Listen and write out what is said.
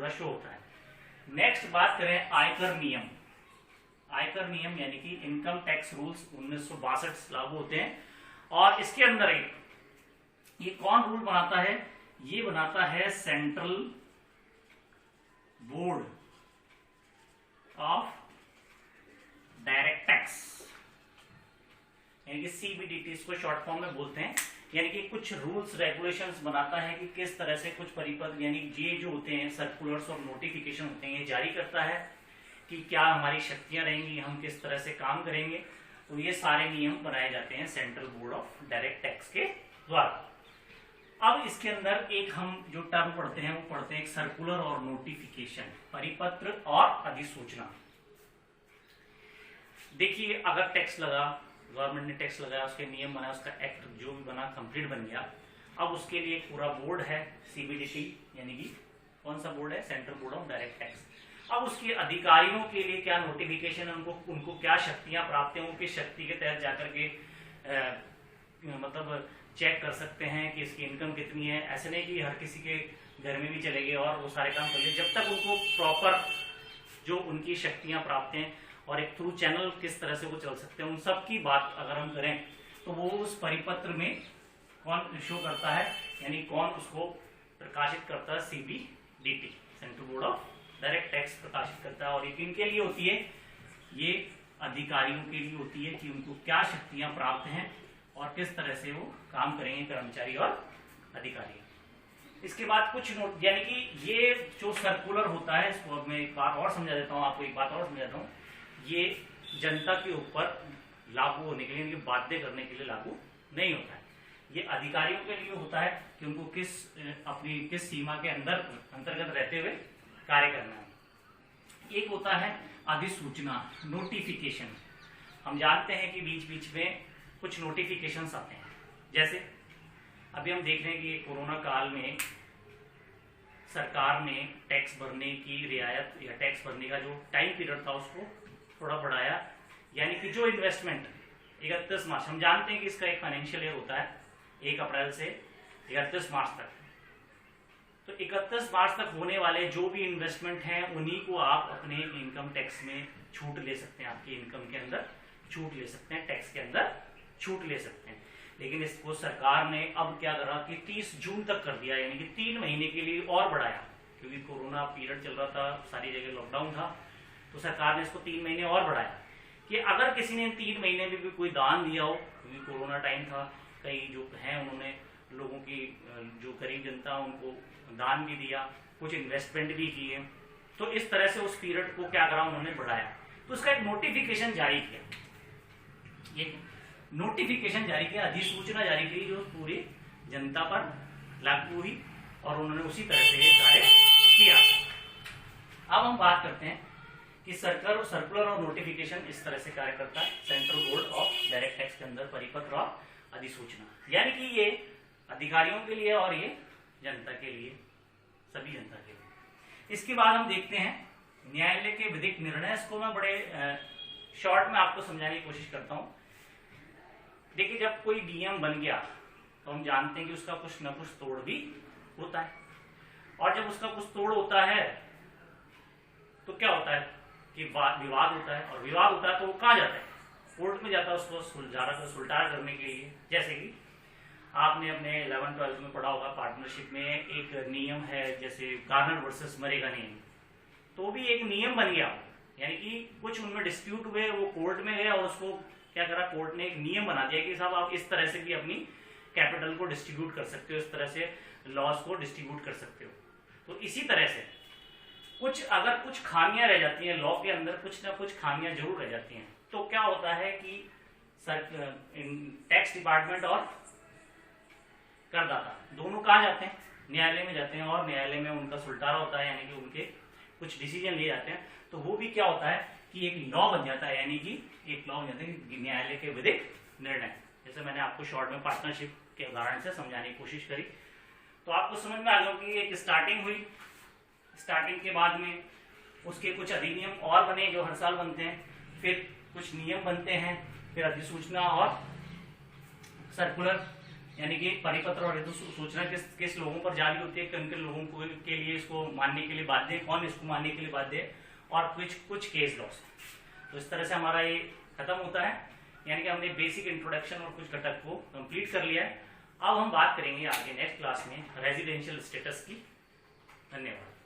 पूरा शो होता है। नेक्स्ट बात करें आयकर नियम। आयकर नियम यानी कि इनकम टैक्स रूल्स 1962 लागू होते हैं, और इसके अंदर ये कौन रूल बनाता है? ये बनाता है central board of direct tax, यानी कि सीबीडीटी इसको शॉर्ट फॉर्म में बोलते हैं। यानी कि कुछ रूल्स रेगुलेशंस बनाता है कि किस तरह से कुछ परिपत्र यानी ये जो होते हैं सर्कुलर्स और नोटिफिकेशन होते हैं, ये जारी करता है कि क्या हमारी शक्तियां रहेंगी, हम किस तरह से काम करेंगे। तो ये सारे नियम बनाए जाते हैं central board of direct tax के द्वारा। अब इसके अंदर एक हम जो टर्म पढ़ते हैं वो पढ़ते हैं एक सर्कुलर और नोटिफिकेशन, परिपत्र और अधिसूचना। देखिए, अगर टैक्स लगा, गवर्नमेंट ने टैक्स लगाया, उसके नियम बना, उसका एक्ट जो भी बना कंप्लीट बन गया, अब उसके लिए पूरा बोर्ड है सीबीडीटी, यानी कि कौन सा बोर्ड है? Central board of direct tax. अब उसके अधिकारियों के लिए क्या नोटिफिकेशन है, उनको क्या शक्तियां प्राप्त हैं, उनकी शक्ति के तहत जाकर के मतलब चेक कर सकते हैं कि इसकी इनकम कितनी है। ऐसे नहीं कि हर किसी के घर में भी चले गए और वो सारे काम कर लिए, जब तक उनको प्रॉपर जो उनकी शक्तियां प्राप्त हैं और एक थ्रू चैनल किस तरह से वो चल सकते हैं, उन सब की बात अगर हम करें तो वो उस परिपत्र में कौन शो करता है, यानी कौन उसको प्रकाशित करता है? CBDT, central board of direct tax प्रकाशित करता है। और ये किनके लिए होती है? ये अधिकारियों के लिए होती है कि उनको क्या शक्तियां प्राप्त हैं और किस तरह से वो काम करेंगे, कर्मचारी और अधिकारी। इसके बाद कुछ नोट, यानी कि ये जो सर्कुलर होता है, इसको अब मैं एक बात और समझा देता हूँ आपको, एक बात और समझाता हूँ। ये जनता के ऊपर लागू होने के लिए, बाध्य करने के लिए लागू नहीं होता है। ये अधिकारियों के लिए होता है कि उनको अपनी किस सीमा के अंतर्गत रहते हुए कार्य करना है। एक होता है अधिसूचना, नोटिफिकेशन। हम जानते हैं कि बीच बीच में कुछ नोटिफिकेशंस आते हैं, जैसे अभी हम देख रहे हैं कि कोरोना काल में सरकार ने टैक्स भरने की रियायत या टैक्स भरने का जो टाइम पीरियड था उसको थोड़ा बढ़ाया, यानी कि जो इन्वेस्टमेंट 31 मार्च, हम जानते हैं कि इसका एक फाइनेंशियल ईयर होता है 1 अप्रैल से 31 मार्च तक। तो 31 मार्च तक होने वाले जो भी इन्वेस्टमेंट हैं उन्हीं को आप अपने इनकम टैक्स में छूट ले सकते हैं, आपकी इनकम के अंदर छूट ले सकते हैं, टैक्स के अंदर छूट ले सकते हैं। लेकिन इसको सरकार ने अब क्या करा कि 30 जून तक कर दिया, यानी कि 3 महीने के लिए और बढ़ाया, क्योंकि कोरोना पीरियड चल रहा था, सारी जगह लॉकडाउन था, तो सरकार ने इसको 3 महीने और बढ़ाया कि अगर किसी ने 3 महीने में भी कोई दान दिया हो, क्योंकि कोरोना टाइम था, कई जो हैं उन्होंने लोगों की जो गरीब जनता उनको दान भी दिया, कुछ इन्वेस्टमेंट भी किए, तो इस तरह से उस पीरियड को क्या करा उन्होंने बढ़ाया। तो उसका एक नोटिफिकेशन जारी किया, ये नोटिफिकेशन जारी किया, अधिसूचना जारी की जो पूरी जनता पर लागू हुई और उन्होंने उसी तरह से ये कार्य किया। अब हम बात करते हैं कि सर्कुलर और नोटिफिकेशन इस तरह से कार्य करता है central board of direct tax के अंदर, परिपत्र और अधिसूचना, यानी कि ये अधिकारियों के लिए और ये जनता के लिए, सभी जनता के लिए। इसके बाद हम देखते हैं न्यायालय के विधिक निर्णय। इसको मैं बड़े शॉर्ट में आपको समझाने की कोशिश करता हूं। देखिए, जब कोई नियम बन गया तो हम जानते हैं कि उसका कुछ न कुछ तोड़ भी होता है, और जब उसका कुछ तोड़ होता है तो क्या होता है कि विवाद होता है, और विवाद होता है तो वो कहाँ जाता है? कोर्ट में जाता है, उसको सुलझारा करने के लिए। जैसे कि आपने अपने 11th-12th में पढ़ा होगा, पार्टनरशिप में एक नियम है जैसे गार्नर वर्सेस मरे का नियम, तो भी एक नियम बन गया, यानी कि कुछ उनमें डिस्प्यूट हुए, वो कोर्ट में गए और उसको क्या करा, कोर्ट ने एक नियम बना दिया कि साहब आप इस तरह से भी अपनी कैपिटल को डिस्ट्रीब्यूट कर सकते हो, इस तरह से लॉस को डिस्ट्रीब्यूट कर सकते हो। तो इसी तरह से अगर कुछ खामियां रह जाती हैं लॉ के अंदर, कुछ ना कुछ खामियां जरूर रह जाती हैं, तो क्या होता है कि टैक्स डिपार्टमेंट और करदाता दोनों कहाँ जाते हैं? न्यायालय में जाते हैं, और न्यायालय में उनका सुलटारा होता है, यानी कि उनके कुछ डिसीजन लिए जाते हैं। तो वो भी क्या होता है कि एक लॉ बन जाता है, यानी कि एक लॉ बन जाता है न्यायालय के विधिक निर्णय। जैसे मैंने आपको शॉर्ट में पार्टनरशिप के उदाहरण से समझाने की कोशिश करी, तो आपको समझ में आ गया कि एक स्टार्टिंग हुई, स्टार्टिंग के बाद में उसके कुछ अधिनियम और बने जो हर साल बनते हैं, फिर कुछ नियम बनते हैं, फिर अधिसूचना और सर्कुलर, यानी कि परिपत्र और हेतु सूचना किस लोगों पर जारी होती है, किन किन लोगों के लिए इसको मानने के लिए बाध्य है, कौन इसको मानने के लिए बाध्य है, और कुछ केस लॉस। तो इस तरह से हमारा ये खत्म होता है, यानी कि हमने बेसिक इंट्रोडक्शन और कुछ घटक को कंप्लीट कर लिया है। अब हम बात करेंगे आगे नेक्स्ट क्लास में रेजिडेंशियल स्टेटस की। धन्यवाद।